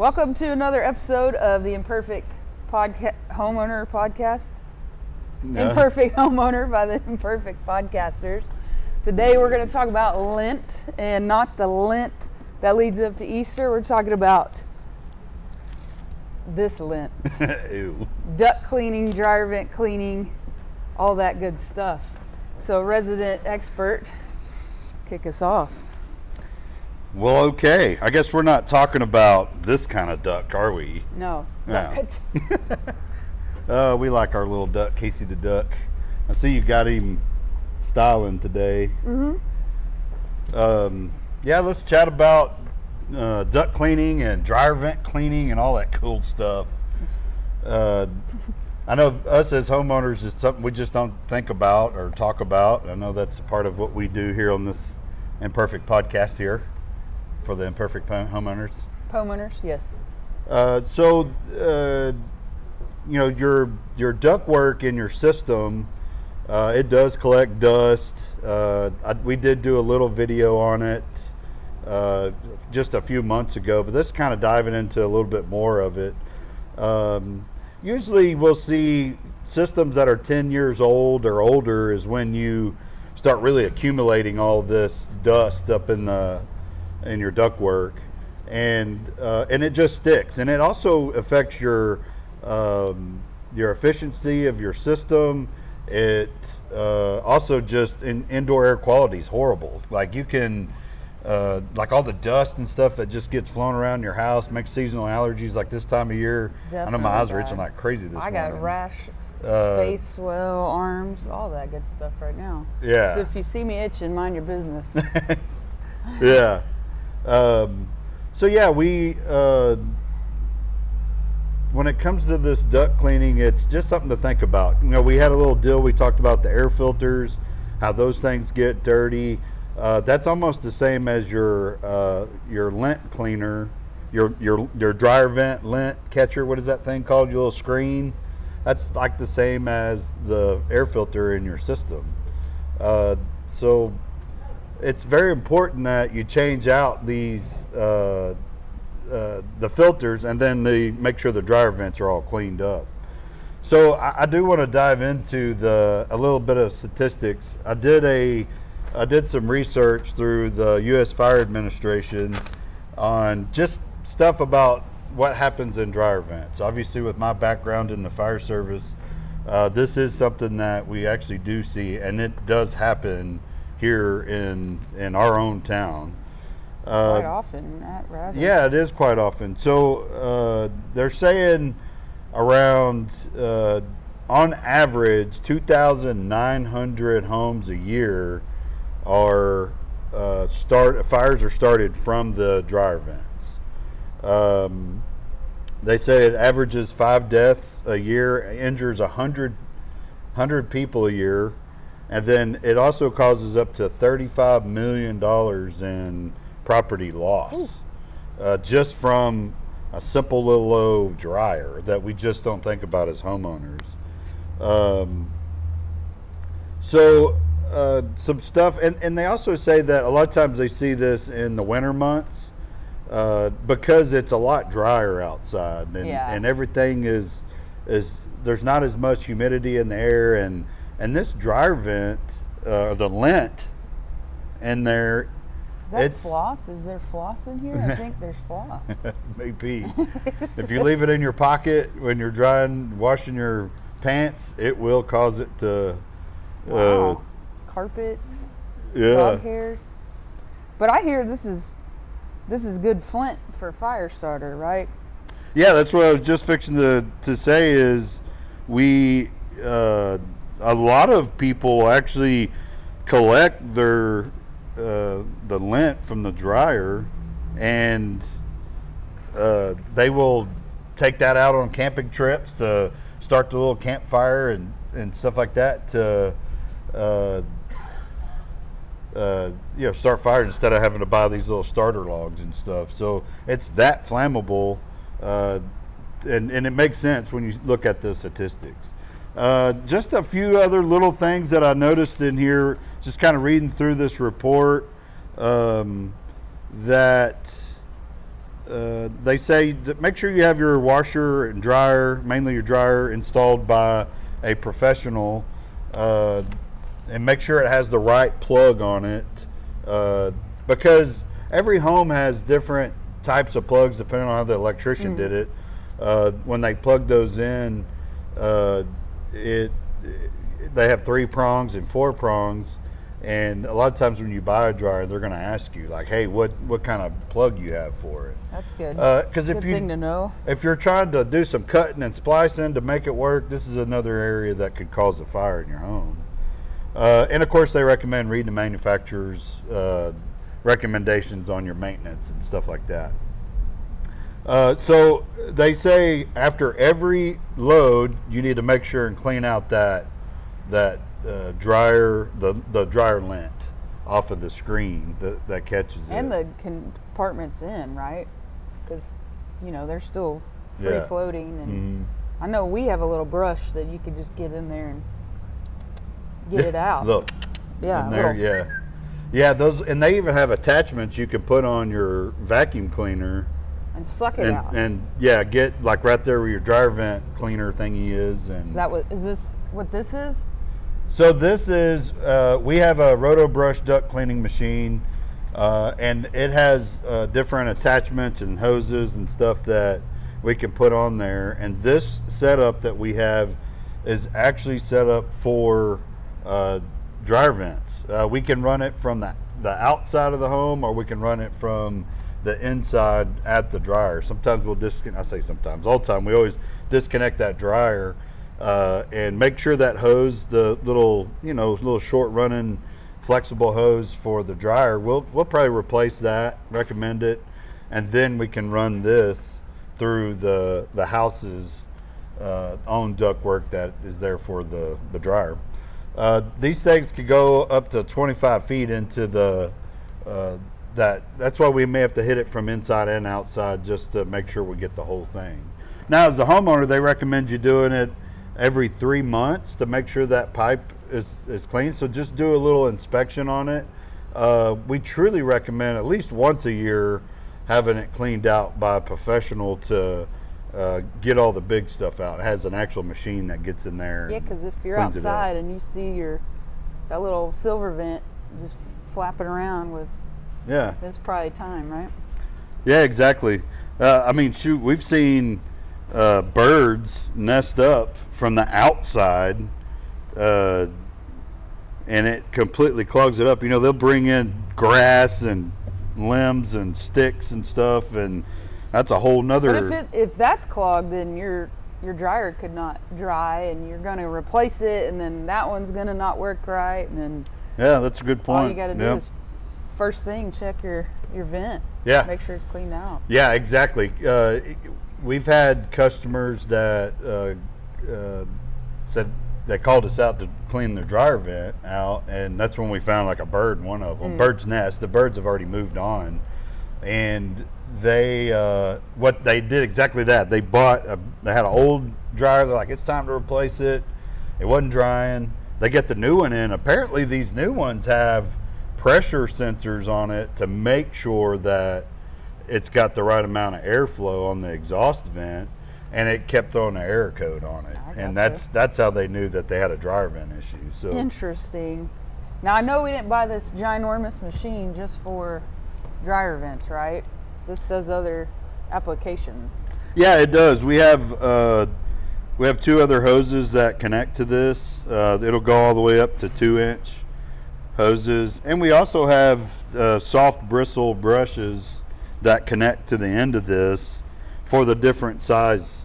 Welcome to another episode of the Imperfect Homeowner Podcast. No. Imperfect Homeowner by the Imperfect Podcasters. Today we're going to talk about lint, and not the lint that leads up to Easter. We're talking about this lint. Ew. Duct cleaning, dryer vent cleaning, all that good stuff. So resident expert, kick us off. Well, okay. I guess we're not talking about this kind of duck, are we? No. No. We like our little duck, Casey the duck. I see you got him styling today. Mm-hmm. Yeah, let's chat about duct cleaning and dryer vent cleaning and all that cool stuff. I know us as homeowners is something we just don't think about or talk about. I know that's a part of what we do here on this Imperfect podcast here for the Imperfect Homeowners. Homeowners, yes. You know, your ductwork in your system, it does collect dust. We did do a little video on it just a few months ago, but this is kind of diving into a little bit more of it. Usually we'll see systems that are 10 years old or older is when you start really accumulating all this dust up in your ductwork, and it just sticks, and it also affects your efficiency of your system. It also just indoor air quality is horrible. Like you can like all the dust and stuff that just gets flown around your house makes seasonal allergies like this time of year. Definitely. I know my eyes are itching like crazy this morning. I got rash, face swell, arms, all that good stuff right now. Yeah. So if you see me itching, mind your business. Yeah. So yeah, we when it comes to this duct cleaning, it's just something to think about. You know, we had a little deal. We talked about the air filters, how those things get dirty. That's almost the same as your lint cleaner, your dryer vent lint catcher. What is that thing called? Your little screen. That's like the same as the air filter in your system. So it's very important that you change out these the filters, and then make sure the dryer vents are all cleaned up. So I do want to dive into a little bit of statistics. I did some research through the U.S. Fire Administration on just stuff about what happens in dryer vents. Obviously, with my background in the fire service, this is something that we actually do see, and it does happen here in our own town. Quite often, rather. Yeah, it is quite often. So they're saying around, on average, 2,900 homes a year fires are started from the dryer vents. They say it averages 5 deaths a year, injures 100 people a year, and then it also causes up to $35 million in property loss, just from a simple little old dryer that we just don't think about as homeowners. Some stuff, and they also say that a lot of times they see this in the winter months because it's a lot drier outside, and everything is there's not as much humidity in the air, and this dryer vent, the lint in there. Is that floss? Is there floss in here? I think there's floss. Maybe. If you leave it in your pocket when you're washing your pants, it will cause it to. Wow. Carpets. Yeah. Dog hairs. But I hear this is good flint for fire starter, right? Yeah, that's what I was just fixing to say. Is a lot of people actually collect the lint from the dryer, and they will take that out on camping trips to start the little campfire and stuff like that to start fires instead of having to buy these little starter logs and stuff. So it's that flammable, and it makes sense when you look at the statistics. Just a few other little things that I noticed in here, just kind of reading through this report, that they say make sure you have your washer and dryer, mainly your dryer, installed by a professional, and make sure it has the right plug on it, because every home has different types of plugs depending on how the electrician did it. When they plug those in, they have 3 prongs and 4 prongs, and a lot of times when you buy a dryer, they're going to ask you like, "Hey, what kind of plug you have for it?" That's good. Because good thing to know. if you're trying to do some cutting and splicing to make it work, this is another area that could cause a fire in your home. And of course, they recommend reading the manufacturer's recommendations on your maintenance and stuff like that. So they say after every load, you need to make sure and clean out that dryer, the dryer lint off of the screen that catches it. And the compartments in, right? Because, they're still free floating. And I know we have a little brush that you could just get in there and get it out. Look. Yeah. In there, yeah, those, and they even have attachments you can put on your vacuum cleaner. And suck it out. And get like right there where your dryer vent cleaner thingy is. And So is this what this is? So this is, we have a roto brush duct cleaning machine, and it has different attachments and hoses and stuff that we can put on there. And this setup that we have is actually set up for dryer vents. We can run it from the outside of the home, or we can run it from the inside at the dryer. Sometimes we'll I say sometimes, all the time, we always disconnect that dryer and make sure that hose, the little short running flexible hose for the dryer, we'll probably replace that, recommend it, and then we can run this through the house's own ductwork that is there for the dryer. These things could go up to 25 feet into the that's why we may have to hit it from inside and outside just to make sure we get the whole thing. Now, as a homeowner, they recommend you doing it every 3 months to make sure that pipe is clean. So just do a little inspection on it. We truly recommend at least once a year having it cleaned out by a professional to get all the big stuff out. It has an actual machine that gets in there. Yeah, because if you're outside and you see that little silver vent just flapping around with, it's probably time, right? Yeah, exactly. I mean, shoot, we've seen birds nest up from the outside, and it completely clogs it up. They'll bring in grass and limbs and sticks and stuff, and that's a whole nother. But if that's clogged, then your dryer could not dry, and you're going to replace it, and then that one's going to not work right, and then that's a good point. All you got to do is first thing check your vent. Yeah. Make sure it's cleaned out. Yeah, exactly. We've had customers that said they called us out to clean their dryer vent out, and that's when we found like a bird in one of them. Bird's nest. The birds have already moved on, and they what they did exactly that. They had an old dryer. They're like, it's time to replace it. It wasn't drying. They get the new one in. Apparently, these new ones have pressure sensors on it to make sure that it's got the right amount of airflow on the exhaust vent, and it kept throwing an error code on it. And that's how they knew that they had a dryer vent issue. So interesting. Now, I know we didn't buy this ginormous machine just for dryer vents, right? This does other applications. Yeah, it does. We have 2 other hoses that connect to this. It'll go all the way up to 2-inch hoses, and we also have soft bristle brushes that connect to the end of this for the different size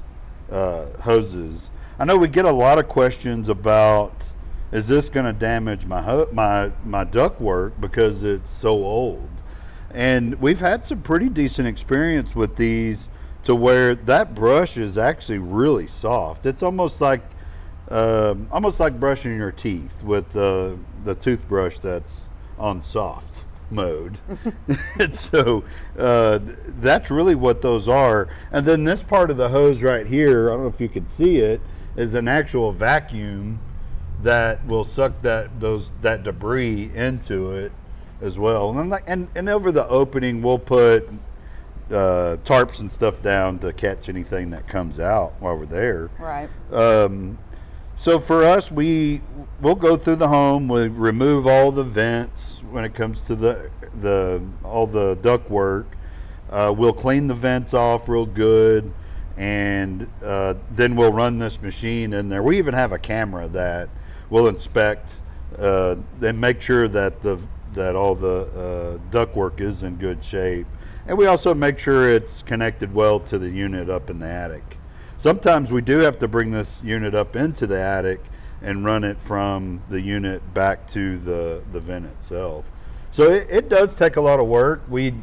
hoses. I know we get a lot of questions about, is this going to damage my ductwork because it's so old? And we've had some pretty decent experience with these to where that brush is actually really soft. It's almost like brushing your teeth with the toothbrush that's on soft mode. And so that's really what those are. And then this part of the hose right here, I don't know if you can see it, is an actual vacuum that will suck that debris into it as well. And over the opening, we'll put tarps and stuff down to catch anything that comes out while we're there. Right. So for us, we'll go through the home. We remove all the vents when it comes to all the duct work. We'll clean the vents off real good, and then we'll run this machine in there. We even have a camera that will inspect and make sure that all the duct work is in good shape. And we also make sure it's connected well to the unit up in the attic. Sometimes we do have to bring this unit up into the attic and run it from the unit back to the vent itself. So it does take a lot of work. We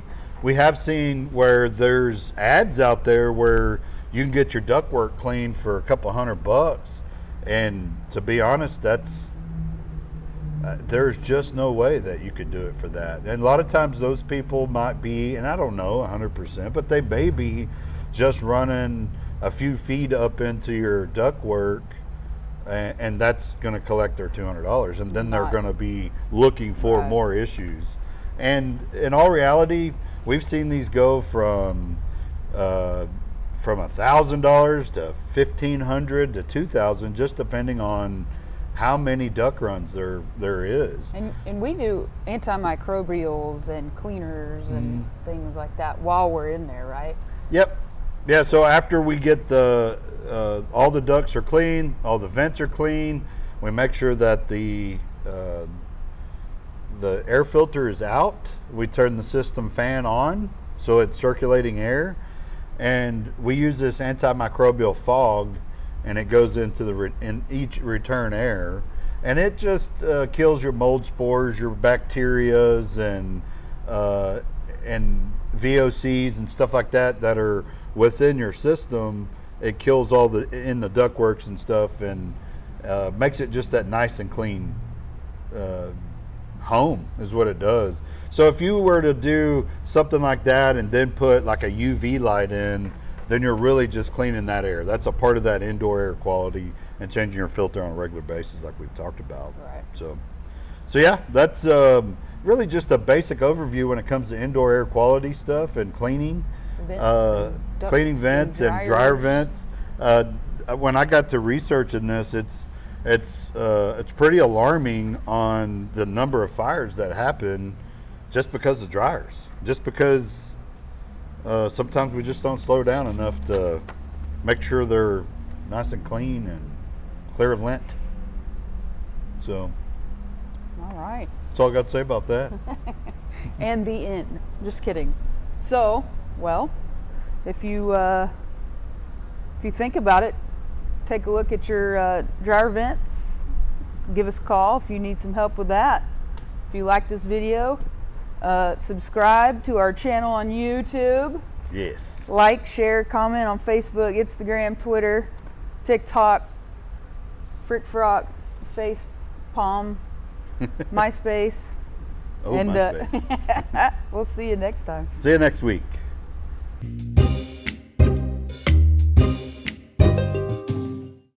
have seen where there's ads out there where you can get your ductwork cleaned for a couple $100, and to be honest, there's just no way that you could do it for that. And a lot of times those people might be, and I don't know 100%, but they may be just running a few feet up into your ductwork, and that's going to collect their $200, and then they're going to be looking for more issues. And in all reality, we've seen these go from $1,000 to $1,500 to $2,000, just depending on how many duct runs there is. And we do antimicrobials and cleaners and things like that while we're in there, right? Yep. Yeah, so after we get all the ducts are clean, all the vents are clean, we make sure that the air filter is out. We turn the system fan on so it's circulating air, and we use this antimicrobial fog, and it goes into in each return air, and it just kills your mold spores, your bacterias, and VOCs and stuff like that are within your system. It kills all in the ductworks and stuff, and makes it just that nice and clean home is what it does. So if you were to do something like that and then put like a UV light in, then you're really just cleaning that air. That's a part of that indoor air quality and changing your filter on a regular basis like we've talked about. Right. So yeah, that's really just a basic overview when it comes to indoor air quality stuff and cleaning. Cleaning vents and dryer vents. When I got to researching this, it's pretty alarming on the number of fires that happen just because of dryers. Just because sometimes we just don't slow down enough to make sure they're nice and clean and clear of lint. So, all right. That's all I got to say about that. And the end. Just kidding. So, well, if you think about it, take a look at your dryer vents. Give us a call if you need some help with that. If you like this video, subscribe to our channel on YouTube. Yes. Like, share, comment on Facebook, Instagram, Twitter, TikTok, Frick Frock, Face Palm, MySpace. Oh, MySpace. We'll see you next time. See you next week.